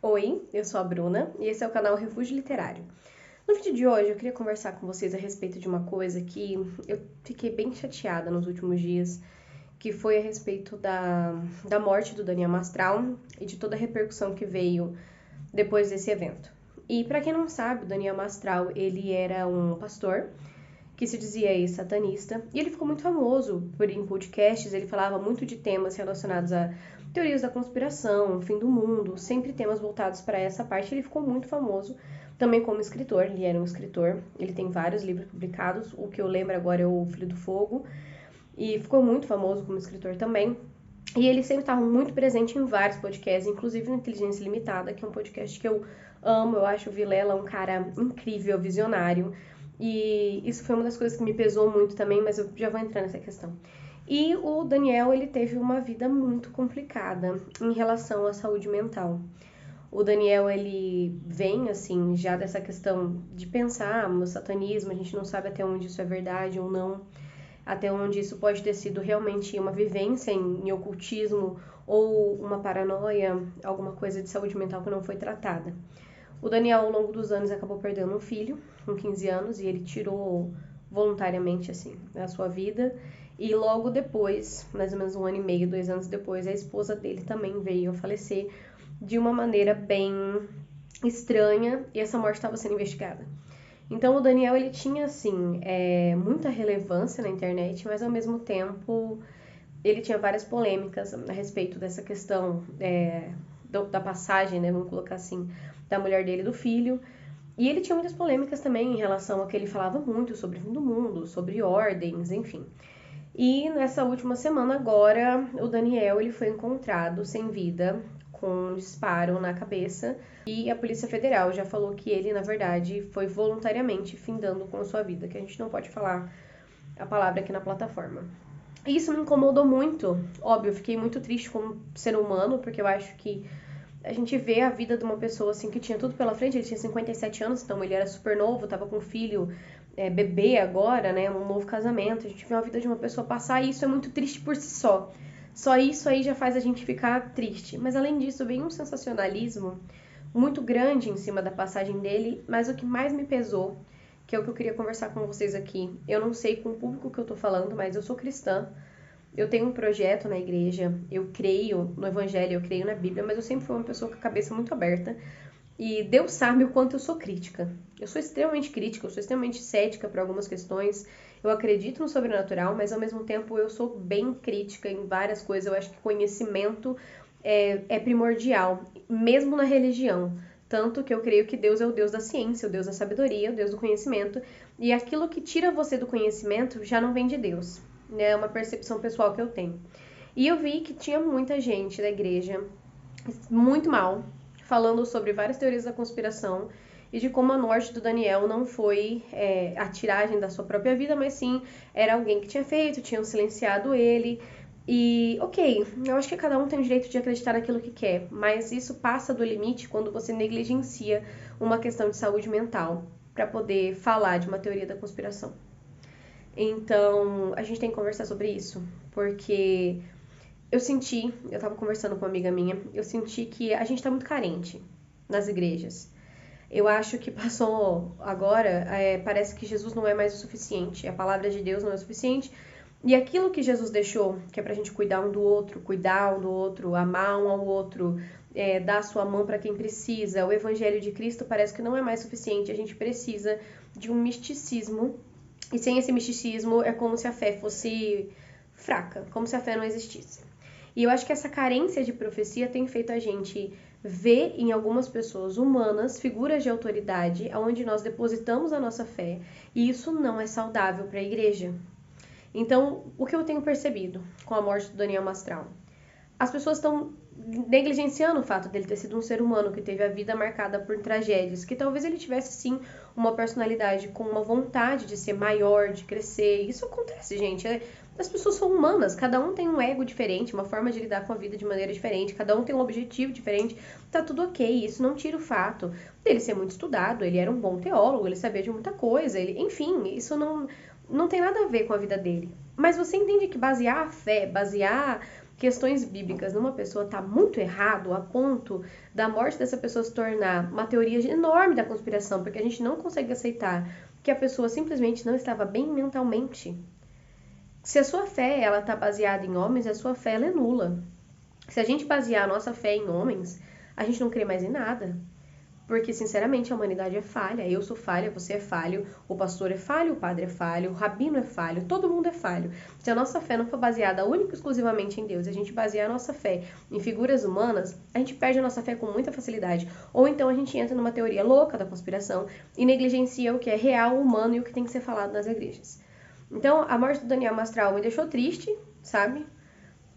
Oi, eu sou a Bruna e esse é o canal Refúgio Literário. No vídeo de hoje eu queria conversar com vocês a respeito de uma coisa que eu fiquei bem chateada nos últimos dias, que foi a respeito da morte do Daniel Mastral e de toda a repercussão que veio depois desse evento. E para quem não sabe, o Daniel Mastral, ele era um pastor que se dizia ex-satanista, e ele ficou muito famoso em podcasts, ele falava muito de temas relacionados a teorias da conspiração, fim do mundo, sempre temas voltados para essa parte. Ele ficou muito famoso também como escritor, ele era um escritor, ele tem vários livros publicados, o que eu lembro agora é o Filho do Fogo, e ficou muito famoso como escritor também. E ele sempre estava muito presente em vários podcasts, inclusive no Inteligência Limitada, que é um podcast que eu amo, eu acho o Vilela um cara incrível, visionário, e isso foi uma das coisas que me pesou muito também, mas eu já vou entrar nessa questão. E o Daniel, ele teve uma vida muito complicada em relação à saúde mental. O Daniel, ele vem, assim, já dessa questão de pensar no satanismo, a gente não sabe até onde isso é verdade ou não, até onde isso pode ter sido realmente uma vivência em ocultismo ou uma paranoia, alguma coisa de saúde mental que não foi tratada. O Daniel, ao longo dos anos, acabou perdendo um filho, com 15 anos, e ele tirou voluntariamente, assim, a sua vida. E logo depois, mais ou menos 1 ano e meio, 2 anos depois, a esposa dele também veio a falecer de uma maneira bem estranha, e essa morte estava sendo investigada. Então o Daniel, ele tinha, assim, muita relevância na internet, mas ao mesmo tempo ele tinha várias polêmicas a respeito dessa questão da passagem, né, vamos colocar assim, da mulher dele e do filho. E ele tinha muitas polêmicas também em relação a que ele falava muito sobre o fim do mundo, sobre ordens, enfim. E nessa última semana agora, o Daniel, ele foi encontrado sem vida, com um disparo na cabeça, e a Polícia Federal já falou que ele, na verdade, foi voluntariamente findando com a sua vida, que a gente não pode falar a palavra aqui na plataforma. E isso me incomodou muito, óbvio, eu fiquei muito triste como ser humano, porque eu acho que a gente vê a vida de uma pessoa assim que tinha tudo pela frente, ele tinha 57 anos, então ele era super novo, tava com um filho, bebê agora, né, um novo casamento, a gente vê a vida de uma pessoa passar e isso é muito triste por si só. Só isso aí já faz a gente ficar triste. Mas além disso, vem um sensacionalismo muito grande em cima da passagem dele, mas o que mais me pesou, que é o que eu queria conversar com vocês aqui, eu não sei com o público que eu tô falando, mas eu sou cristã, eu tenho um projeto na igreja, eu creio no evangelho, eu creio na Bíblia, mas eu sempre fui uma pessoa com a cabeça muito aberta e Deus sabe o quanto eu sou crítica. Eu sou extremamente crítica, eu sou extremamente cética para algumas questões, eu acredito no sobrenatural, mas ao mesmo tempo eu sou bem crítica em várias coisas, eu acho que conhecimento é primordial, mesmo na religião. Tanto que eu creio que Deus é o Deus da ciência, o Deus da sabedoria, o Deus do conhecimento, e aquilo que tira você do conhecimento já não vem de Deus. É uma percepção pessoal que eu tenho. E eu vi que tinha muita gente da igreja, muito mal, falando sobre várias teorias da conspiração e de como a morte do Daniel não foi a tiragem da sua própria vida, mas sim era alguém que tinha feito, tinham silenciado ele. E, ok, eu acho que cada um tem o direito de acreditar naquilo que quer, mas isso passa do limite quando você negligencia uma questão de saúde mental para poder falar de uma teoria da conspiração. Então, a gente tem que conversar sobre isso, porque eu tava conversando com uma amiga minha, eu senti que a gente tá muito carente nas igrejas. Eu acho que passou agora, parece que Jesus não é mais o suficiente, a palavra de Deus não é o suficiente, e aquilo que Jesus deixou, que é pra gente cuidar um do outro, amar um ao outro, dar sua mão para quem precisa, o evangelho de Cristo parece que não é mais suficiente, a gente precisa de um misticismo. E sem esse misticismo é como se a fé fosse fraca, como se a fé não existisse. E eu acho que essa carência de profecia tem feito a gente ver em algumas pessoas humanas figuras de autoridade onde nós depositamos a nossa fé, e isso não é saudável para a igreja. Então, o que eu tenho percebido com a morte do Daniel Mastral? As pessoas estão negligenciando o fato dele ter sido um ser humano que teve a vida marcada por tragédias, que talvez ele tivesse sim uma personalidade com uma vontade de ser maior, de crescer. Isso acontece, gente. As pessoas são humanas, cada um tem um ego diferente, uma forma de lidar com a vida de maneira diferente, cada um tem um objetivo diferente, tá tudo ok. Isso não tira o fato dele ser muito estudado, ele era um bom teólogo, ele sabia de muita coisa, enfim, isso não tem nada a ver com a vida dele. Mas você entende que basear a fé, basear questões bíblicas numa pessoa tá muito errado a ponto da morte dessa pessoa se tornar uma teoria enorme da conspiração, porque a gente não consegue aceitar que a pessoa simplesmente não estava bem mentalmente. Se a sua fé ela tá baseada em homens, a sua fé ela é nula. Se a gente basear a nossa fé em homens, a gente não crê mais em nada. Porque, sinceramente, a humanidade é falha. Eu sou falha, você é falho, o pastor é falho, o padre é falho, o rabino é falho, todo mundo é falho. Se a nossa fé não for baseada única e exclusivamente em Deus, e a gente basear a nossa fé em figuras humanas, a gente perde a nossa fé com muita facilidade. Ou então a gente entra numa teoria louca da conspiração e negligencia o que é real, humano e o que tem que ser falado nas igrejas. Então, a morte do Daniel Mastral me deixou triste, sabe?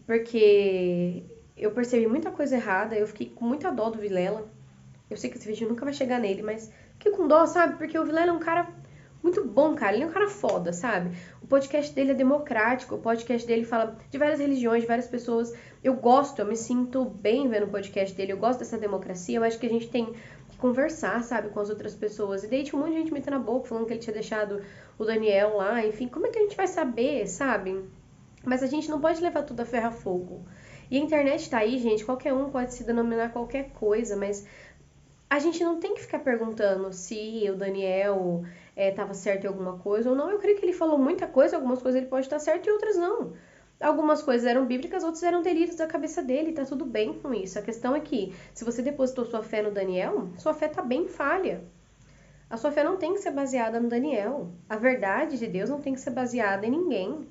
Porque eu percebi muita coisa errada, eu fiquei com muita dó do Vilela. Eu sei que esse vídeo nunca vai chegar nele, mas fiquei com dó, sabe? Porque o Vilela é um cara muito bom, cara. Ele é um cara foda, sabe? O podcast dele é democrático, o podcast dele fala de várias religiões, de várias pessoas. Eu gosto, eu me sinto bem vendo o podcast dele, eu gosto dessa democracia. Eu acho que a gente tem que conversar, sabe, com as outras pessoas. E daí tinha um monte de gente metendo a boca, falando que ele tinha deixado o Daniel lá, enfim. Como é que a gente vai saber, sabe? Mas a gente não pode levar tudo a ferro a fogo. E a internet tá aí, gente, qualquer um pode se denominar qualquer coisa, mas a gente não tem que ficar perguntando se o Daniel estava certo em alguma coisa ou não. Eu creio que ele falou muita coisa, algumas coisas ele pode estar certo e outras não. Algumas coisas eram bíblicas, outras eram delírios da cabeça dele, tá tudo bem com isso. A questão é que, se você depositou sua fé no Daniel, sua fé tá bem falha. A sua fé não tem que ser baseada no Daniel. A verdade de Deus não tem que ser baseada em ninguém.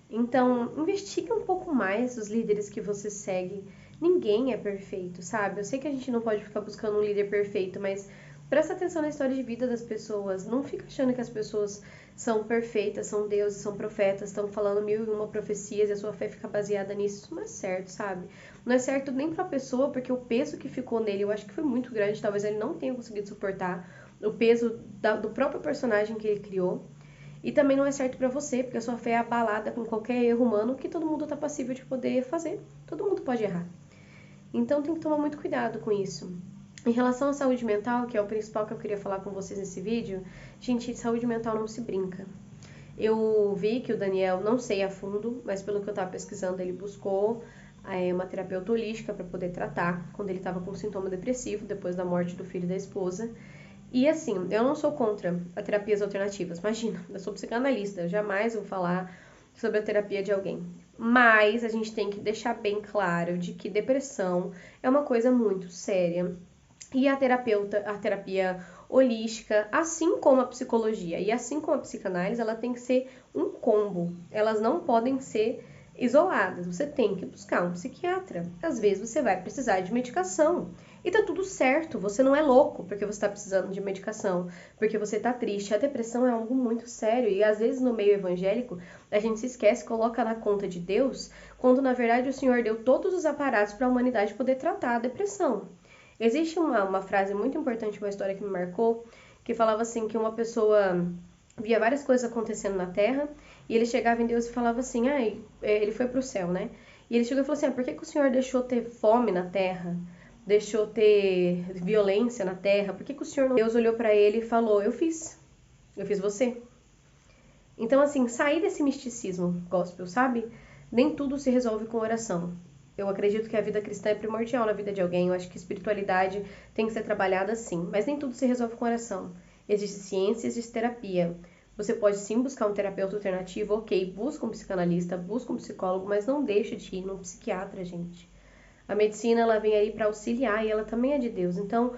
Então, investigue um pouco mais os líderes que você segue. Ninguém é perfeito, sabe? Eu sei que a gente não pode ficar buscando um líder perfeito, mas presta atenção na história de vida das pessoas. Não fica achando que as pessoas são perfeitas, são deuses, são profetas, estão falando 1001 profecias e a sua fé fica baseada nisso. Isso não é certo, sabe? Não é certo nem pra pessoa, porque o peso que ficou nele, eu acho que foi muito grande. Talvez ele não tenha conseguido suportar o peso do próprio personagem que ele criou. E também não é certo pra você, porque a sua fé é abalada com qualquer erro humano que todo mundo tá passível de poder fazer. Todo mundo pode errar. Então tem que tomar muito cuidado com isso. Em relação à saúde mental, que é o principal que eu queria falar com vocês nesse vídeo, gente, saúde mental não se brinca. Eu vi que o Daniel, não sei a fundo, mas pelo que eu tava pesquisando, ele buscou uma terapeuta holística para poder tratar quando ele estava com sintoma depressivo, depois da morte do filho e da esposa. E assim, eu não sou contra as terapias alternativas, imagina, eu sou psicanalista, eu jamais vou falar sobre a terapia de alguém. Mas a gente tem que deixar bem claro de que depressão é uma coisa muito séria. E a terapia holística, assim como a psicologia e assim como a psicanálise, ela tem que ser um combo. Elas não podem ser isoladas. Você tem que buscar um psiquiatra. Às vezes você vai precisar de medicação. E tá tudo certo, você não é louco porque você tá precisando de medicação, porque você tá triste. A depressão é algo muito sério e às vezes no meio evangélico a gente se esquece, coloca na conta de Deus, quando na verdade o Senhor deu todos os aparatos para a humanidade poder tratar a depressão. Existe uma frase muito importante, uma história que me marcou, que falava assim, que uma pessoa via várias coisas acontecendo na Terra e ele chegava em Deus e falava assim, ele foi pro céu, né? E ele chegou e falou assim, por que o Senhor deixou ter fome na Terra? Deixou ter violência na Terra? Por que o Senhor não... Deus olhou para ele e falou, eu fiz você. Então, assim, sair desse misticismo gospel, sabe? Nem tudo se resolve com oração. Eu acredito que a vida cristã é primordial na vida de alguém. Eu acho que espiritualidade tem que ser trabalhada sim. Mas nem tudo se resolve com oração. Existe ciência, existe terapia. Você pode sim buscar um terapeuta alternativo, ok. Busca um psicanalista, busca um psicólogo, mas não deixe de ir num psiquiatra, gente. A medicina, ela vem aí para auxiliar e ela também é de Deus. Então,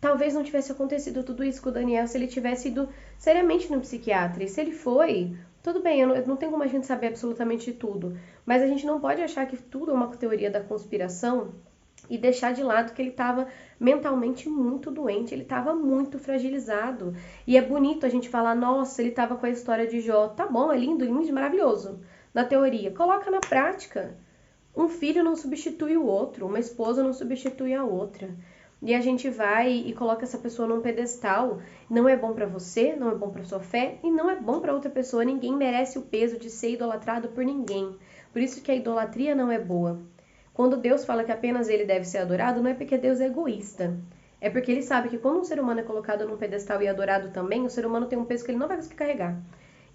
talvez não tivesse acontecido tudo isso com o Daniel se ele tivesse ido seriamente no psiquiatra. E se ele foi, tudo bem, eu não tenho como a gente saber absolutamente tudo. Mas a gente não pode achar que tudo é uma teoria da conspiração e deixar de lado que ele estava mentalmente muito doente, ele estava muito fragilizado. E é bonito a gente falar, nossa, ele estava com a história de Jó. Tá bom, é lindo, lindo, maravilhoso. Na teoria, coloca na prática. Um filho não substitui o outro, uma esposa não substitui a outra. E a gente vai e coloca essa pessoa num pedestal. Não é bom pra você, não é bom pra sua fé e não é bom pra outra pessoa. Ninguém merece o peso de ser idolatrado por ninguém. Por isso que a idolatria não é boa. Quando Deus fala que apenas ele deve ser adorado, não é porque Deus é egoísta. É porque ele sabe que quando um ser humano é colocado num pedestal e adorado também, o ser humano tem um peso que ele não vai conseguir carregar.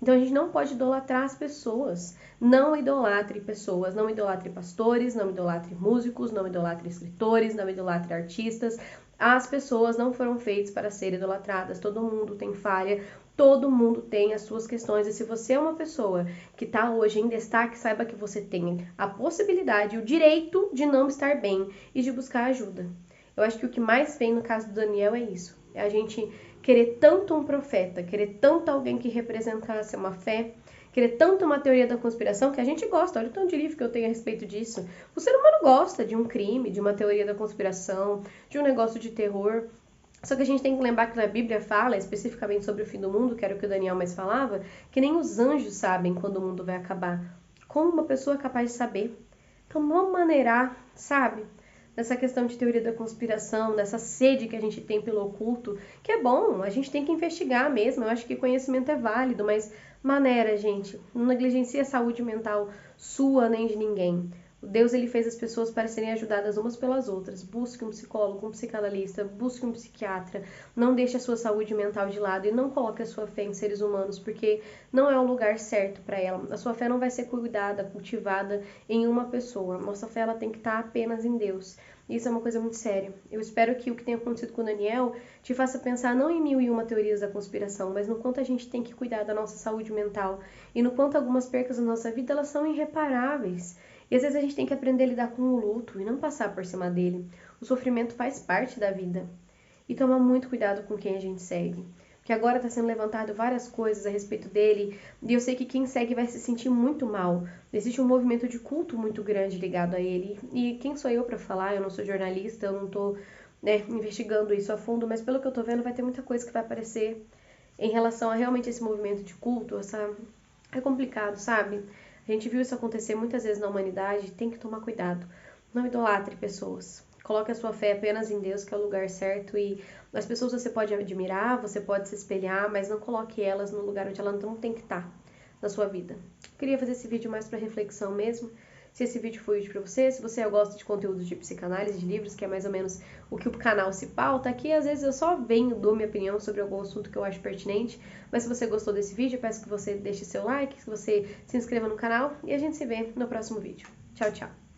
Então a gente não pode idolatrar as pessoas. Não idolatre pessoas, não idolatre pastores, não idolatre músicos, não idolatre escritores, não idolatre artistas. As pessoas não foram feitas para ser idolatradas. Todo mundo tem falha, todo mundo tem as suas questões. E se você é uma pessoa que está hoje em destaque, saiba que você tem a possibilidade, o direito de não estar bem e de buscar ajuda. Eu acho que o que mais vem no caso do Daniel é isso. É a gente querer tanto um profeta, querer tanto alguém que representasse uma fé, querer tanto uma teoria da conspiração que a gente gosta. Olha o tanto de livro que eu tenho a respeito disso. O ser humano gosta de um crime, de uma teoria da conspiração, de um negócio de terror. Só que a gente tem que lembrar que na Bíblia fala especificamente sobre o fim do mundo, que era o que o Daniel mais falava, que nem os anjos sabem quando o mundo vai acabar. Como uma pessoa é capaz de saber? Então, não maneirar, sabe? Nessa questão de teoria da conspiração, nessa sede que a gente tem pelo oculto, que é bom, a gente tem que investigar mesmo. Eu acho que conhecimento é válido, mas maneira, gente, não negligencie a saúde mental sua nem de ninguém. Deus, ele fez as pessoas para serem ajudadas umas pelas outras. Busque um psicólogo, um psicanalista, busque um psiquiatra. Não deixe a sua saúde mental de lado e não coloque a sua fé em seres humanos, porque não é o lugar certo para ela. A sua fé não vai ser cuidada, cultivada em uma pessoa. A nossa fé, ela tem que estar apenas em Deus. Isso é uma coisa muito séria. Eu espero que o que tenha acontecido com o Daniel te faça pensar não em 1001 teorias da conspiração, mas no quanto a gente tem que cuidar da nossa saúde mental e no quanto algumas percas na nossa vida, elas são irreparáveis. E às vezes a gente tem que aprender a lidar com o luto e não passar por cima dele. O sofrimento faz parte da vida. E tomar muito cuidado com quem a gente segue. Porque agora está sendo levantado várias coisas a respeito dele. E eu sei que quem segue vai se sentir muito mal. Existe um movimento de culto muito grande ligado a ele. E quem sou eu para falar? Eu não sou jornalista, eu não estou investigando isso a fundo. Mas pelo que eu estou vendo, vai ter muita coisa que vai aparecer em relação a realmente esse movimento de culto. É complicado, sabe? A gente viu isso acontecer muitas vezes na humanidade, tem que tomar cuidado. Não idolatre pessoas. Coloque a sua fé apenas em Deus, que é o lugar certo. E as pessoas você pode admirar, você pode se espelhar, mas não coloque elas no lugar onde elas não tem que estar na sua vida. Queria fazer esse vídeo mais para reflexão mesmo. Se esse vídeo foi útil para você, se você gosta de conteúdos de psicanálise, de livros, que é mais ou menos o que o canal se pauta, aqui às vezes eu só venho, dou minha opinião sobre algum assunto que eu acho pertinente, mas se você gostou desse vídeo, eu peço que você deixe seu like, que você se inscreva no canal e a gente se vê no próximo vídeo. Tchau, tchau!